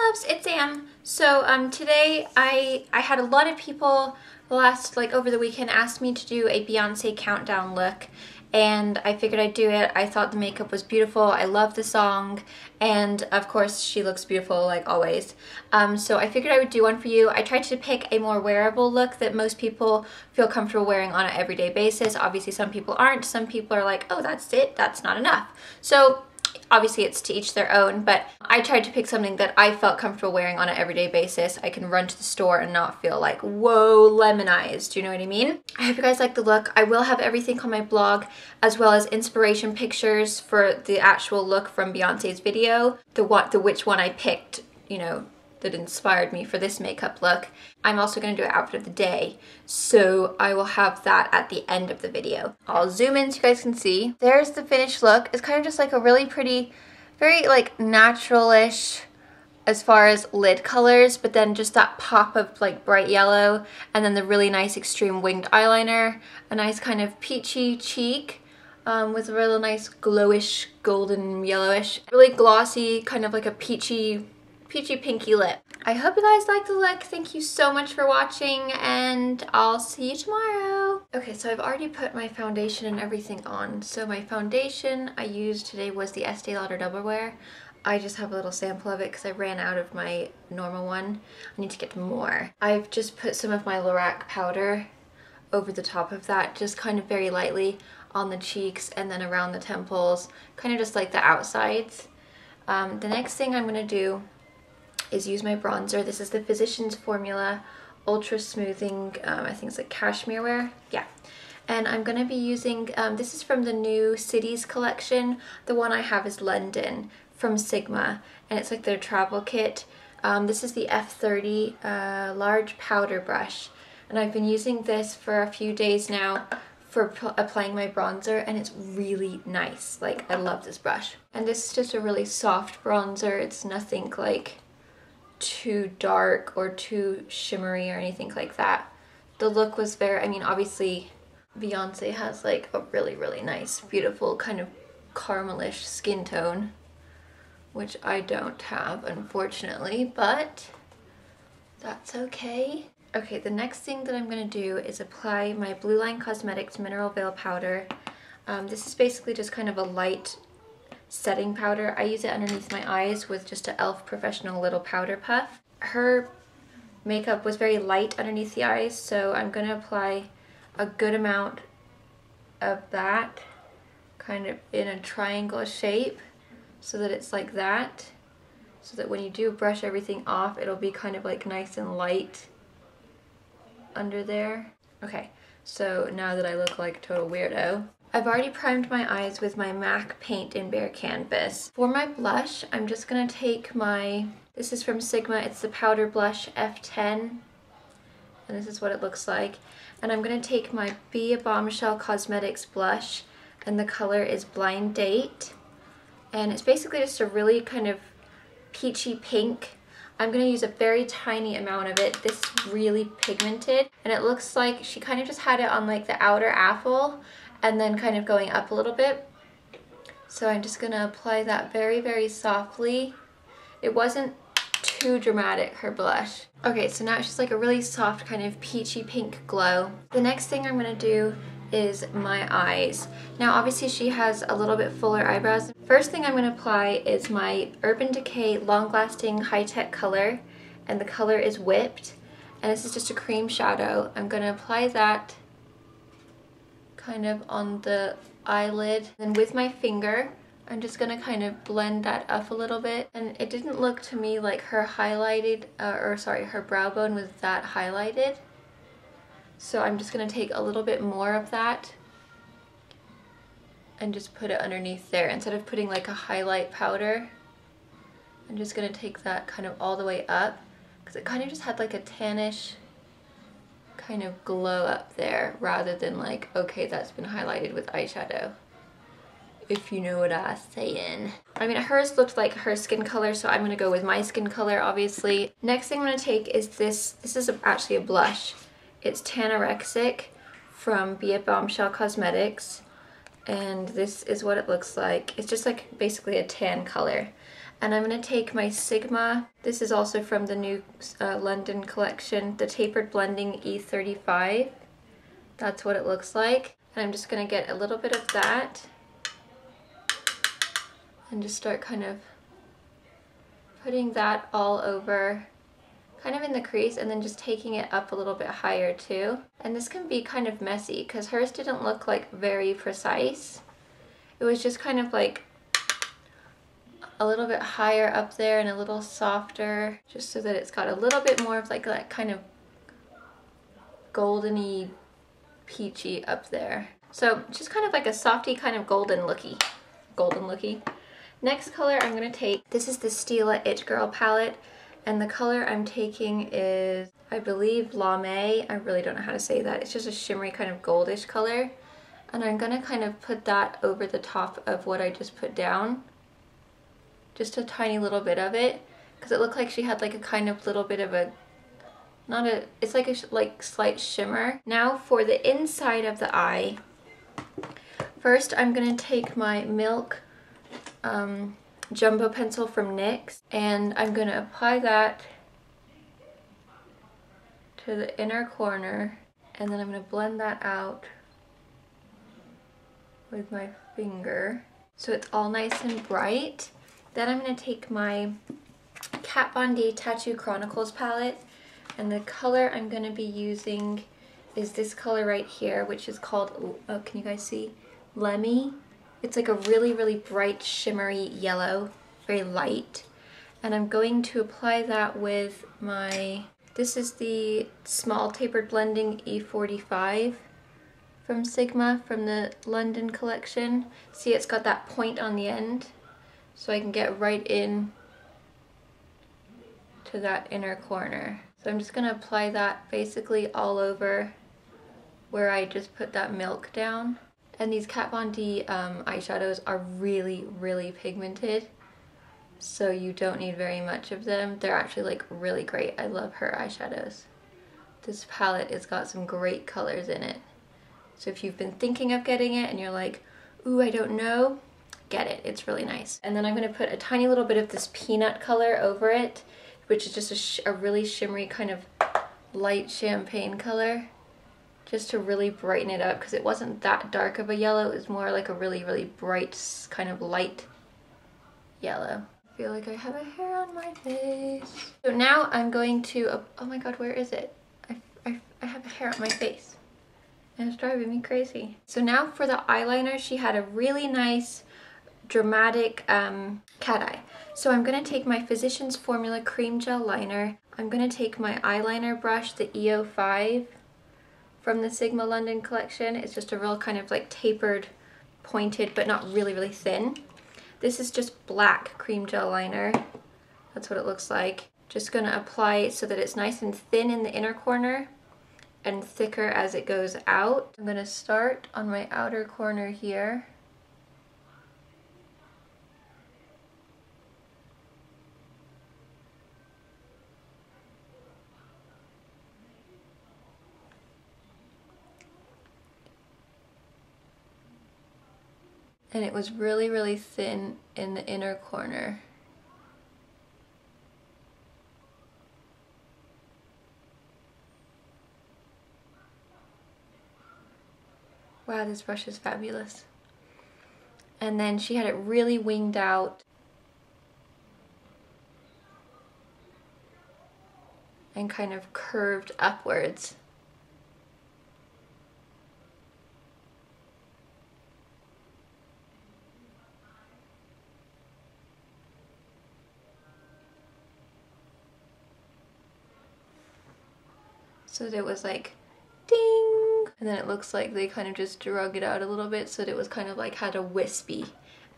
loves, it's Sam. So today I had a lot of people over the weekend asked me to do a Beyonce countdown look, and I figured I'd do it. I thought the makeup was beautiful. I love the song, and of course she looks beautiful like always. So I figured I would do one for you. I tried to pick a more wearable look that most people feel comfortable wearing on an everyday basis. Obviously some people aren't. Some people are like, oh, that's it, that's not enough. So obviously it's to each their own, but I tried to pick something that I felt comfortable wearing on an everyday basis. I can run to the store and not feel like, whoa, lemonized, do you know what I mean? I hope you guys like the look. I will have everything on my blog, as well as inspiration pictures for the actual look from Beyonce's video, which one I picked, you know, that inspired me for this makeup look. I'm also going to do an outfit of the day, so I will have that at the end of the video. I'll zoom in so you guys can see. There's the finished look. It's kind of just like a really pretty, very like natural-ish as far as lid colors, but then just that pop of like bright yellow, and then the really nice extreme winged eyeliner, a nice kind of peachy cheek, with a really nice glowish, golden yellowish, really glossy, kind of like a peachy pinky lip. I hope you guys like the look. Thank you so much for watching, and I'll see you tomorrow. Okay, so I've already put my foundation and everything on. So my foundation I used today was the Estee Lauder Double Wear. I just have a little sample of it because I ran out of my normal one. I need to get more. I've just put some of my Lorac powder over the top of that, just kind of very lightly on the cheeks and then around the temples, kind of just like the outsides. The next thing I'm gonna do is use my bronzer. This is the Physicians Formula Ultra Smoothing, I think it's like cashmere wear, yeah. And I'm gonna be using, this is from the new Cities collection. The one I have is London from Sigma, and it's like their travel kit. This is the F30 large powder brush, and I've been using this for a few days now for applying my bronzer, and it's really nice. Like, I love this brush. And this is just a really soft bronzer. It's nothing like too dark or too shimmery or anything like that. The look was very, I mean, obviously Beyonce has like a really, really nice, beautiful kind of caramelish skin tone, which I don't have, unfortunately, but that's okay. Okay, the next thing that I'm gonna do is apply my Blue Line Cosmetics Mineral Veil Powder. This is basically just kind of a light setting powder. I use it underneath my eyes with just an e.l.f. Professional little powder puff. Her makeup was very light underneath the eyes, so I'm gonna apply a good amount of that kind of in a triangle shape so that it's like that, so that when you do brush everything off, it'll be kind of like nice and light under there. Okay, so now that I look like a total weirdo, I've already primed my eyes with my MAC Paint in Bare Canvas. For my blush, I'm just gonna take my, this is from Sigma, it's the Powder Blush F10, and this is what it looks like. And I'm gonna take my Be a Bombshell Cosmetics blush, and the color is Blind Date. And it's basically just a really kind of peachy pink. I'm gonna use a very tiny amount of it. This is really pigmented, and it looks like she kind of just had it on like the outer apple, and then kind of going up a little bit. So I'm just gonna apply that very, very softly. It wasn't too dramatic, her blush. Okay, so now it's just like a really soft kind of peachy pink glow. The next thing I'm gonna do is my eyes. Now obviously she has a little bit fuller eyebrows. First thing I'm gonna apply is my Urban Decay Long Lasting High Tech Color, and the color is Whipped, and this is just a cream shadow. I'm gonna apply that kind of on the eyelid. Then with my finger, I'm just gonna kind of blend that up a little bit. And it didn't look to me like her highlighted, her brow bone was that highlighted. So I'm just gonna take a little bit more of that and just put it underneath there. Instead of putting like a highlight powder, I'm just gonna take that kind of all the way up, because it kind of just had like a tannish kind of glow up there, rather than like, okay, that's been highlighted with eyeshadow, if you know what I'm saying. I mean, hers looked like her skin color, so I'm gonna go with my skin color, obviously. Next thing I'm gonna take is this. This is actually a blush. It's Tanorexic from Be a Bombshell Cosmetics, and this is what it looks like. It's just like basically a tan color. And I'm going to take my Sigma, this is also from the new London collection, the Tapered Blending E35. That's what it looks like. And I'm just going to get a little bit of that and just start kind of putting that all over, kind of in the crease, and then just taking it up a little bit higher too. And this can be kind of messy because hers didn't look like very precise. It was just kind of like a little bit higher up there and a little softer, just so that it's got a little bit more of like that kind of goldeny, peachy up there. So just kind of like a softy kind of golden looky. Next color I'm going to take, this is the Stila It Girl palette, and the color I'm taking is, I believe, Lame. I really don't know how to say that. It's just a shimmery kind of goldish color. And I'm going to kind of put that over the top of what I just put down. Just a tiny little bit of it, because it looked like she had like a kind of little bit of a, not a, it's like a slight shimmer. Now for the inside of the eye, first I'm going to take my Milk jumbo pencil from NYX, and I'm going to apply that to the inner corner, and then I'm going to blend that out with my finger so it's all nice and bright. Then I'm going to take my Kat Von D Tattoo Chronicles palette, and the color I'm going to be using is this color right here, which is called, oh, can you guys see? Lemmy. It's like a really, really bright, shimmery yellow, very light. And I'm going to apply that with my, this is the Small Tapered Blending E45 from Sigma, from the London collection. See, it's got that point on the end, so I can get right in to that inner corner. So I'm just going to apply that basically all over where I just put that milk down. And these Kat Von D eyeshadows are really, really pigmented, so you don't need very much of them. They're actually like really great. I love her eyeshadows. This palette has got some great colors in it. So if you've been thinking of getting it and you're like, ooh, I don't know, get it. It's really nice. And then I'm going to put a tiny little bit of this peanut color over it, which is just a really shimmery kind of light champagne color, just to really brighten it up, because it wasn't that dark of a yellow. It was more like a really, really bright kind of light yellow. I feel like I have a hair on my face. So now I'm going to, oh my god, where is it? I have a hair on my face, and it's driving me crazy. So now for the eyeliner, she had a really nice dramatic cat eye. So I'm going to take my Physicians Formula Cream Gel Liner. I'm going to take my eyeliner brush, the EO5 from the Sigma London collection. It's just a real kind of like tapered, pointed, but not really, really thin. This is just black cream gel liner. That's what it looks like. Just going to apply it so that it's nice and thin in the inner corner and thicker as it goes out. I'm going to start on my outer corner here. And it was really, really thin in the inner corner. Wow, this brush is fabulous. And then she had it really winged out and kind of curved upwards. So that it was like ding, and then it looks like they kind of just drug it out a little bit so that it was kind of like had a wispy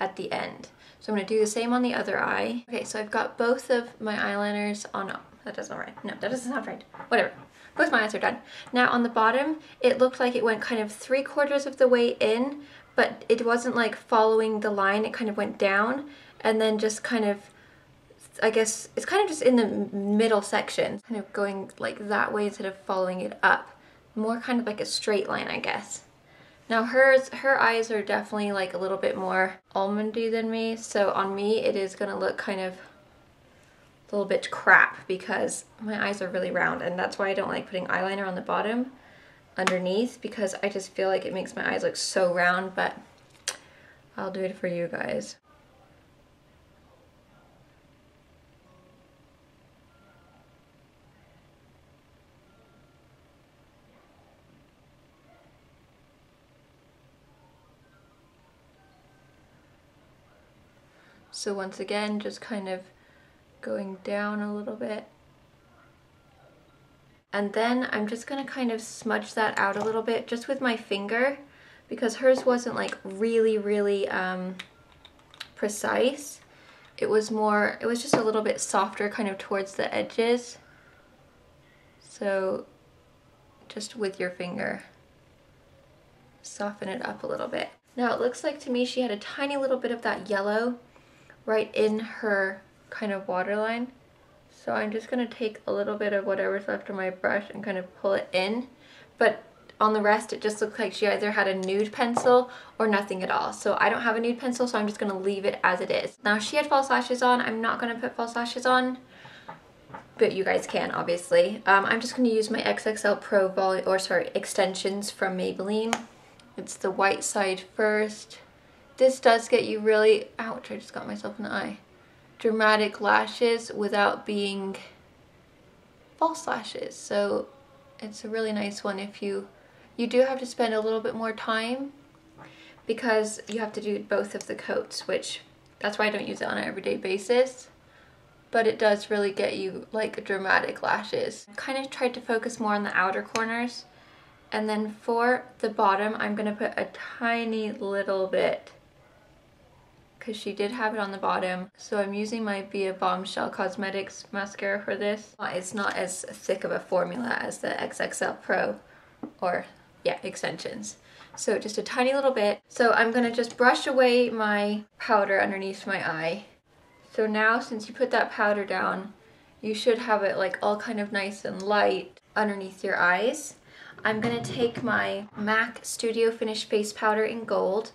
at the end. So I'm going to do the same on the other eye. Okay, so I've got both of my eyeliners on. Oh, that doesn't sound right. No, that doesn't sound right. Whatever. Both my eyes are done. Now on the bottom, it looked like it went kind of 3/4 of the way in, but it wasn't like following the line. It kind of went down and then just kind of, I guess it's kind of just in the middle section, kind of going like that way instead of following it up. More kind of like a straight line, I guess. Now her eyes are definitely like a little bit more almondy than me, so on me it is gonna look kind of a little bit crap because my eyes are really round, and that's why I don't like putting eyeliner on the bottom underneath, because I just feel like it makes my eyes look so round, but I'll do it for you guys. So once again, just kind of going down a little bit. And then I'm just gonna kind of smudge that out a little bit just with my finger, because hers wasn't like really precise. It was just a little bit softer kind of towards the edges. So just with your finger, soften it up a little bit. Now it looks like to me she had a tiny little bit of that yellow right in her kind of waterline. So I'm just gonna take a little bit of whatever's left of my brush and kind of pull it in. But on the rest, it just looks like she either had a nude pencil or nothing at all. So I don't have a nude pencil, so I'm just gonna leave it as it is. Now she had false lashes on. I'm not gonna put false lashes on, but you guys can, obviously. I'm just gonna use my XXL Pro extensions from Maybelline. It's the white side first. This does get you really, ouch, I just got myself in the eye, dramatic lashes without being false lashes. So it's a really nice one. If you do have to spend a little bit more time because you have to do both of the coats, which that's why I don't use it on an everyday basis. But it does really get you like dramatic lashes. I kind of tried to focus more on the outer corners. And then for the bottom, I'm gonna put a tiny little bit, because she did have it on the bottom. So I'm using my Be Bombshell Cosmetics mascara for this. It's not as thick of a formula as the XXL Pro, or yeah, extensions. So just a tiny little bit. So I'm gonna just brush away my powder underneath my eye. So now, since you put that powder down, you should have it like all kind of nice and light underneath your eyes. I'm gonna take my MAC Studio Finish Face Powder in gold,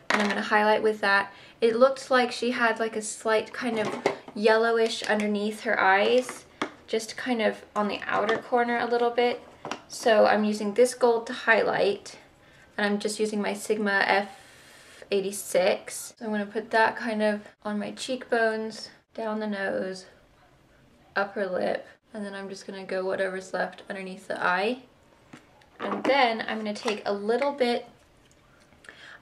and I'm gonna highlight with that. It looked like she had like a slight kind of yellowish underneath her eyes, just kind of on the outer corner a little bit. So I'm using this gold to highlight, and I'm just using my Sigma F86. So I'm gonna put that kind of on my cheekbones, down the nose, upper lip, and then I'm just gonna go whatever's left underneath the eye. And then I'm gonna take a little bit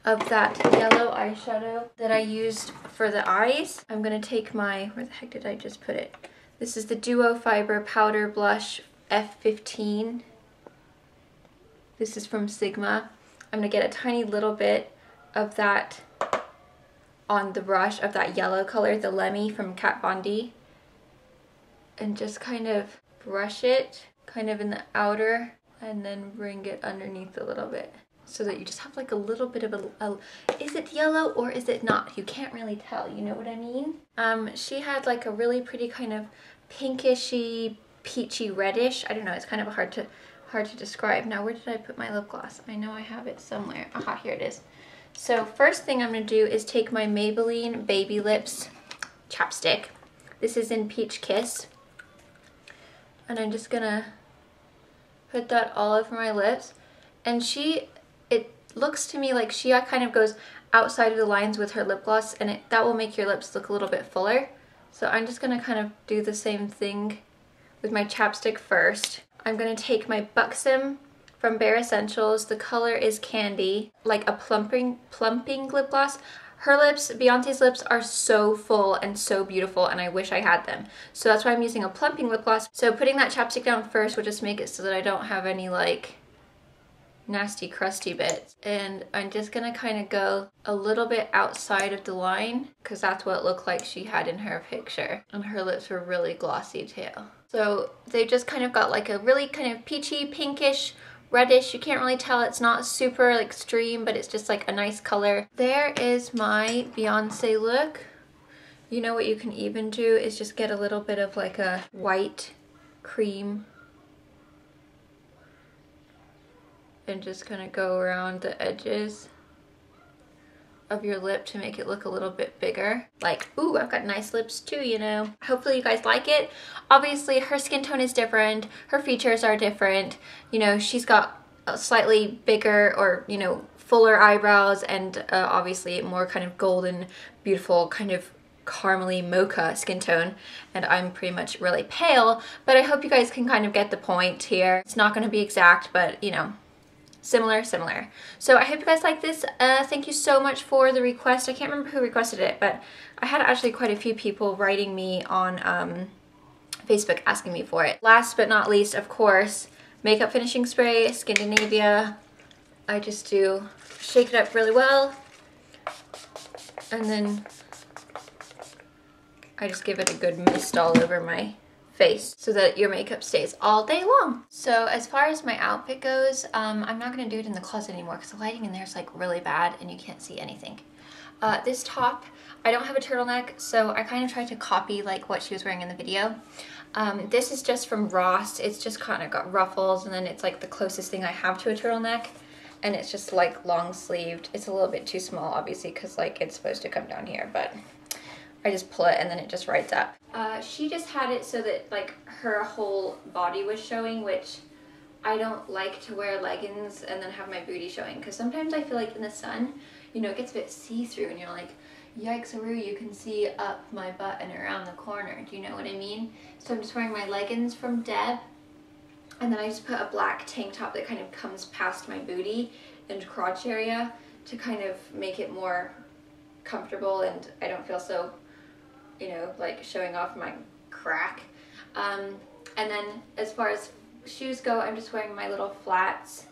of that yellow eyeshadow that I used for the eyes. I'm gonna take my, where the heck did I just put it? This is the Duo Fiber Powder Blush F15. This is from Sigma. I'm gonna get a tiny little bit of that on the brush, of that yellow color, the Lemmy from Kat Von D, and just kind of brush it kind of in the outer, and then bring it underneath a little bit, so that you just have like a little bit of a is it yellow or is it not? You can't really tell, you know what I mean? She had like a really pretty kind of pinkishy, peachy reddish. I don't know, it's kind of hard to describe. Now, where did I put my lip gloss? I know I have it somewhere. Aha, here it is. So first thing I'm gonna do is take my Maybelline Baby Lips chapstick. This is in Peach Kiss. And I'm just gonna put that all over my lips. And it looks to me like she kind of goes outside of the lines with her lip gloss, and that will make your lips look a little bit fuller. So I'm just gonna kind of do the same thing with my chapstick first. I'm gonna take my Buxom from Bare Essentials. The color is Candy, like a plumping lip gloss. Her lips, Beyonce's lips, are so full and so beautiful, and I wish I had them. So that's why I'm using a plumping lip gloss. So putting that chapstick down first will just make it so that I don't have any like nasty crusty bits. And I'm just gonna kind of go a little bit outside of the line, because that's what it looked like she had in her picture. And her lips were really glossy too. So they just kind of got like a really kind of peachy, pinkish, reddish. You can't really tell. It's not super like extreme, but it's just like a nice color. There is my Beyonce look. You know what you can even do is just get a little bit of like a white cream and just kind of go around the edges of your lip to make it look a little bit bigger. Like, ooh, I've got nice lips too, you know. Hopefully you guys like it. Obviously her skin tone is different, her features are different. You know, she's got a slightly bigger or, you know, fuller eyebrows and obviously more kind of golden, beautiful, kind of caramely mocha skin tone, and I'm pretty much really pale, but I hope you guys can kind of get the point here. It's not going to be exact, but you know, similar. So I hope you guys like this. Thank you so much for the request. I can't remember who requested it, but I had actually quite a few people writing me on Facebook asking me for it. Last but not least, of course, makeup finishing spray, Scandinavia. I just do shake it up really well, and then I just give it a good mist all over my face so that your makeup stays all day long. So as far as my outfit goes, I'm not gonna do it in the closet anymore because the lighting in there is like really bad and you can't see anything. This top, I don't have a turtleneck, so I kind of tried to copy like what she was wearing in the video. This is just from Ross. It's just kind of got ruffles, and then it's like the closest thing I have to a turtleneck, and it's just like long sleeved. It's a little bit too small obviously because like it's supposed to come down here, but I just pull it and then it just rides up. She just had it so that like her whole body was showing, which I don't like to wear leggings and then have my booty showing, because sometimes I feel like in the sun, you know, it gets a bit see-through and you're like, yikes-a-roo, you can see up my butt and around the corner. Do you know what I mean? So I'm just wearing my leggings from Deb, and then I just put a black tank top that kind of comes past my booty and crotch area to kind of make it more comfortable and I don't feel so, you know, like showing off my crack. And then as far as shoes go, I'm just wearing my little flats.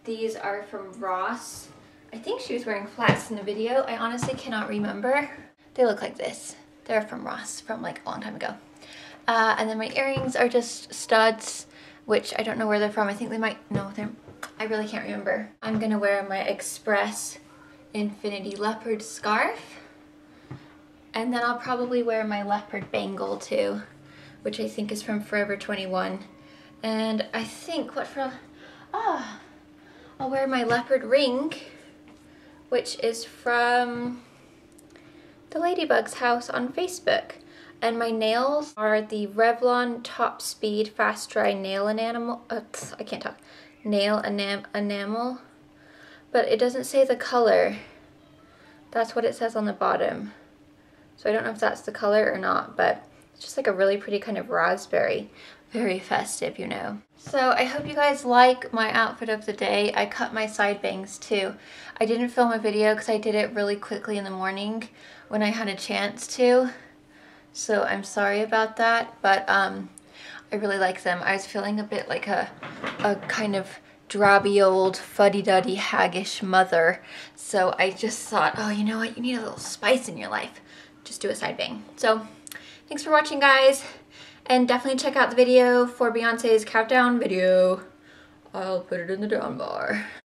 These are from Ross. I think she was wearing flats in the video. I honestly cannot remember. They look like this. They're from Ross from like a long time ago. And then my earrings are just studs, which I don't know where they're from. I think they might, no, I really can't remember. I'm gonna wear my Express Infinity leopard scarf, and then I'll probably wear my leopard bangle too, which I think is from Forever 21. And I think I'll wear my leopard ring, which is from the Ladybug's house on Facebook. And my nails are the Revlon Top Speed Fast Dry Nail Enamel. I can't talk. Nail enamel. But it doesn't say the color. That's what it says on the bottom. So I don't know if that's the color or not, but it's just like a really pretty kind of raspberry. Very festive, you know. So I hope you guys like my outfit of the day. I cut my side bangs too. I didn't film a video because I did it really quickly in the morning when I had a chance to. So I'm sorry about that, but I really like them. I was feeling a bit like a kind of drabby old fuddy-duddy haggish mother. So I just thought, oh, you know what? You need a little spice in your life. Just do a side bang. So thanks for watching, guys. And definitely check out the video for Beyonce's countdown video. I'll put it in the down bar.